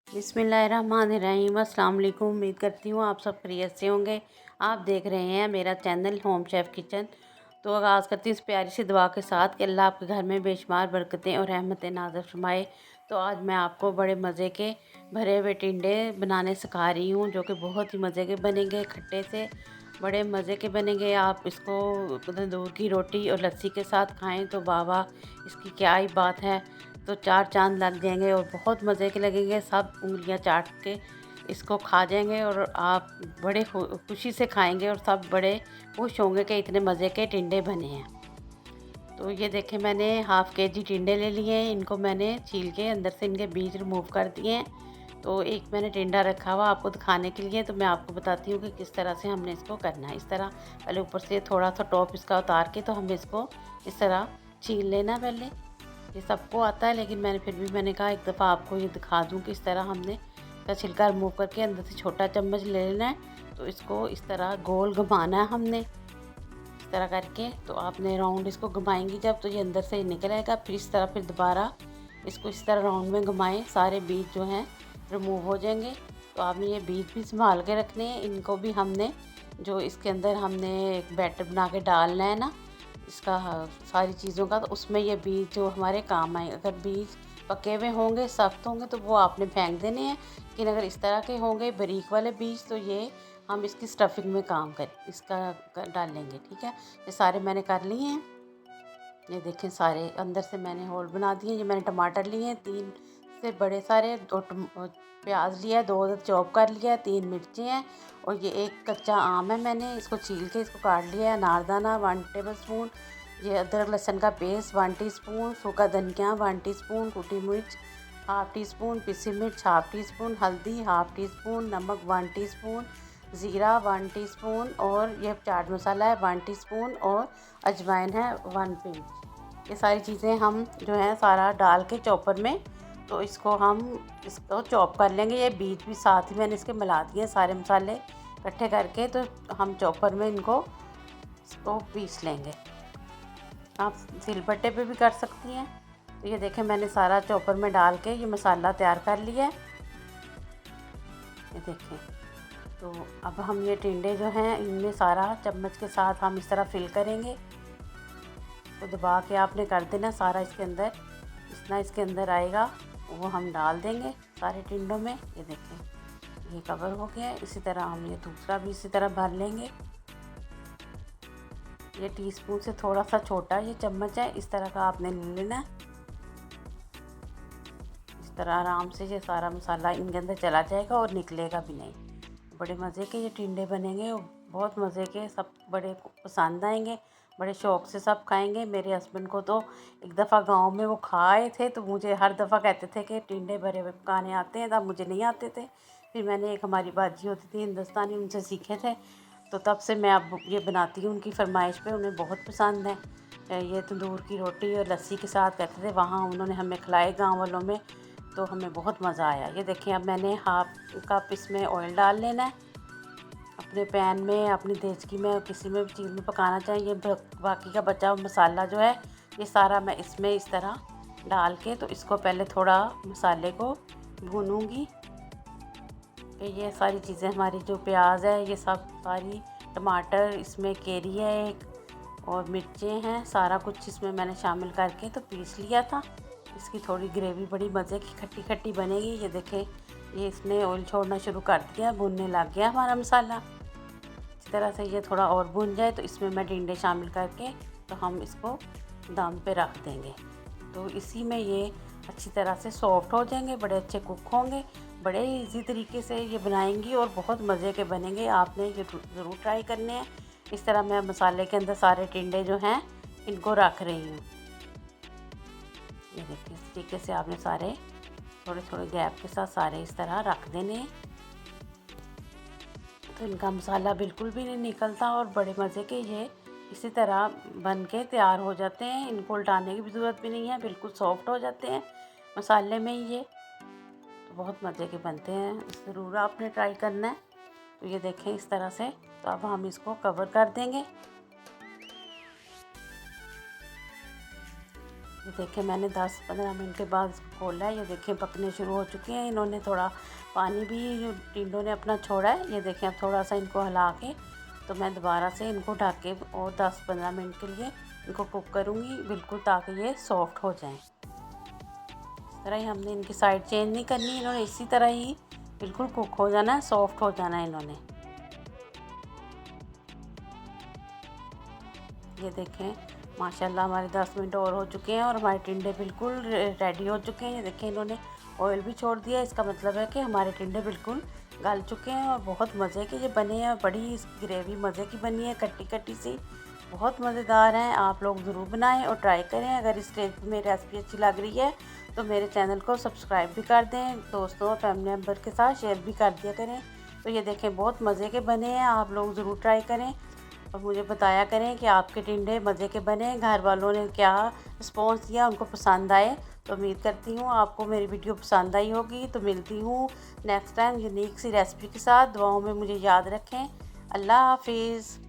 बिस्मिल्लाहिर्रहमानिर्रहीम। अस्सलाम वालेकुम। उम्मीद करती हूँ आप सब खैरियत से होंगे। आप देख रहे हैं मेरा चैनल होम शेफ़ किचन। तो आगाज़ करती हूँ इस प्यारी सी दुआ के साथ कि अल्लाह आपके घर में बेशुमार बरकतें और रहमतें नाज़िल फरमाए। तो आज मैं आपको बड़े मज़े के भरे हुए टिंडे बनाने सिखा रही हूँ, जो कि बहुत ही मज़े के बनेंगे। खट्टे से बड़े मज़े के बनेंगे। आप इसको तंदूर की रोटी और लस्सी के साथ खाएं तो वाह वाह, इसकी क्या ही बात है। तो चार चांद लग जाएंगे और बहुत मज़े के लगेंगे। सब उंगलियां चाट के इसको खा जाएंगे और आप बड़े खुशी से खाएंगे और सब बड़े खुश होंगे कि इतने मज़े के टिंडे बने हैं। तो ये देखें, मैंने हाफ़ केजी टिंडे ले लिए हैं। इनको मैंने छील के अंदर से इनके बीज रिमूव कर दिए हैं। तो एक मैंने टिंडा रखा हुआ आपको दिखाने के लिए। तो मैं आपको बताती हूँ कि किस तरह से हमने इसको करना है। इस तरह पहले ऊपर से थोड़ा सा टॉप इसका उतार के तो हमें इसको इस तरह छील लेना। पहले ये सबको आता है, लेकिन मैंने कहा एक दफ़ा आपको ये दिखा दूँ कि इस तरह हमने इसका छिलका रिमूव करके अंदर से छोटा चम्मच ले लेना है। तो इसको इस तरह गोल घुमाना है हमने, इस तरह करके। तो आपने राउंड इसको घुमाएंगी जब, तो ये अंदर से निकल आएगा। फिर इस तरह फिर दोबारा इसको इस तरह राउंड में घुमाएं, सारे बीज जो हैं रिमूव हो जाएंगे। तो आपने ये बीज भी संभाल के रखने हैं। इनको भी हमने जो इसके अंदर हमने एक बैटर बना के डालना है ना इसका, सारी चीज़ों का, तो उसमें ये बीज जो हमारे काम आए। अगर बीज पके हुए होंगे, सख्त होंगे, तो वो आपने फेंक देने हैं। लेकिन अगर इस तरह के होंगे बारीक वाले बीज, तो ये हम इसकी स्टफिंग में काम डालेंगे। ठीक है, ये सारे मैंने कर लिए हैं। ये देखें, सारे अंदर से मैंने होल बना दिए। ये मैंने टमाटर लिए हैं 3 से बड़े सारे, 2 प्याज लिया है, 2 अदद चॉप कर लिया है, 3 मिर्चें हैं और ये एक कच्चा आम है। मैंने इसको छील के इसको काट लिया है। अनारदाना 1 टेबलस्पून, ये अदरक लहसुन का पेस्ट 1 टीस्पून, सूखा धनिया 1 टीस्पून, कुटी मिर्च हाफ़ टी स्पून, पिसी मिर्च हाफ़ टी स्पून, हल्दी हाफ़ टी स्पून, नमक 1 टीस्पून, ज़ीरा 1 टीस्पून और ये चाट मसाला है 1 टीस्पून और अजवाइन है 1 पिंच। ये सारी चीज़ें हम जो है सारा डाल के चॉपर में, तो इसको चॉप कर लेंगे। ये बीज भी साथ ही मैंने इसके मिला दिए सारे मसाले इकट्ठे करके। तो हम चॉपर में इसको पीस लेंगे। आप सिलबट्टे पे भी कर सकती हैं। तो ये देखें, मैंने सारा चॉपर में डाल के ये मसाला तैयार कर लिया है। ये देखें, तो अब हम ये टिंडे जो हैं इनमें सारा चम्मच के साथ हम इस तरह फिल करेंगे। तो दबा के आपने कर देना सारा इसके अंदर, जितना इसके अंदर आएगा वो हम डाल देंगे सारे टिंडों में। ये देखें, ये कवर हो गया है। इसी तरह हम ये दूसरा भी इसी तरह भर लेंगे। ये टीस्पून से थोड़ा सा छोटा ये चम्मच है, इस तरह का आपने ले लेना है। इस तरह आराम से ये सारा मसाला इनके अंदर चला जाएगा और निकलेगा भी नहीं। बड़े मज़े के ये टिंडे बनेंगे, बहुत मज़े के, सब बड़े पसंद आएंगे, बड़े शौक़ से सब खाएंगे। मेरे हस्बैंड को तो एक दफ़ा गांव में वो खाए थे, तो मुझे हर दफ़ा कहते थे कि टिंडे भरे हुए पकाने आते हैं। तब मुझे नहीं आते थे। फिर मैंने एक हमारी बाजी होती थी हिंदुस्तानी, उनसे सीखे थे। तो तब से मैं अब ये बनाती हूँ उनकी फरमाइश पे, उन्हें बहुत पसंद है। ये तंदूर की रोटी और लस्सी के साथ कहते थे, वहाँ उन्होंने हमें खिलाए गाँव वालों में, तो हमें बहुत मज़ा आया। ये देखें, अब मैंने हाफ़ कप इसमें ऑयल डाल लेना है। अपने पैन में, अपनी देचकी में, किसी में भी चीज़ में पकाना चाहिए। ये बाकी का बचा हुआ मसाला जो है ये सारा मैं इसमें इस तरह डाल के, तो इसको पहले थोड़ा मसाले को भूनूंगी। ये सारी चीज़ें हमारी जो प्याज है, ये सब सारी, टमाटर, इसमें केरी है एक और मिर्चें हैं, सारा कुछ इसमें मैंने शामिल करके तो पीस लिया था। इसकी थोड़ी ग्रेवी बड़ी मज़े की खट्टी खट्टी बनेगी। ये देखें, ये इसने ऑयल छोड़ना शुरू कर दिया, भुनने लग गया हमारा मसाला। इस तरह से ये थोड़ा और भुन जाए तो इसमें मैं टिंडे शामिल करके तो हम इसको दम पे रख देंगे। तो इसी में ये अच्छी तरह से सॉफ्ट हो जाएंगे, बड़े अच्छे कुक होंगे। बड़े इजी तरीके से ये बनाएंगी और बहुत मज़े के बनेंगे। आपने ये ज़रूर ट्राई करने हैं। इस तरह मैं मसाले के अंदर सारे टिंडे जो हैं इनको रख रही हूँ। ये देखिए, इस तरीके से आपने सारे थोड़े थोड़े गैप के साथ सारे इस तरह रख देने हैं। तो इनका मसाला बिल्कुल भी नहीं निकलता और बड़े मज़े के ये इसी तरह बन के तैयार हो जाते हैं। इनको उल्टाने की भी ज़रूरत भी नहीं है, बिल्कुल सॉफ्ट हो जाते हैं मसाले में ही ये। तो बहुत मज़े के बनते हैं, ज़रूर आपने ट्राई करना है। तो ये देखें इस तरह से। तो अब हम इसको कवर कर देंगे। ये देखें मैंने 10-15 मिनट के बाद इसको खोला है। ये देखें पकने शुरू हो चुके हैं। इन्होंने थोड़ा पानी भी टिंडों ने अपना छोड़ा है। ये देखें अब थोड़ा सा इनको हिला के तो मैं दोबारा से इनको ढक के और 10-15 मिनट के लिए इनको कुक करूँगी बिल्कुल, ताकि ये सॉफ्ट हो जाएं। इस तरह ही हमने इनकी साइड चेंज नहीं करनी, इन्होंने इसी तरह ही बिल्कुल कुक हो जाना है, सॉफ्ट हो जाना है इन्होंने। ये देखें माशाल्लाह हमारे 10 मिनट और हो चुके हैं और हमारे टिंडे बिल्कुल रेडी हो चुके हैं। ये देखें इन्होंने ऑयल भी छोड़ दिया, इसका मतलब है कि हमारे टिंडे बिल्कुल गल चुके हैं और बहुत मज़े के ये बने हैं। बड़ी ग्रेवी मज़े की बनी है, खट्टी खट्टी सी, बहुत मज़ेदार हैं। आप लोग ज़रूर बनाएं और ट्राई करें। अगर इस स्टेज पर मेरी रेसिपी अच्छी लग रही है तो मेरे चैनल को सब्सक्राइब भी कर दें, दोस्तों और फैमिली मेम्बर के साथ शेयर भी कर दिया करें। तो ये देखें बहुत मज़े के बने हैं, आप लोग ज़रूर ट्राई करें और मुझे बताया करें कि आपके टिंडे मज़े के बने, घर वालों ने क्या रिस्पॉन्स दिया, उनको पसंद आए। तो उम्मीद करती हूँ आपको मेरी वीडियो पसंद आई होगी। तो मिलती हूँ नेक्स्ट टाइम यूनिक सी रेसिपी के साथ। दुआओं में मुझे याद रखें। अल्लाह हाफिज़।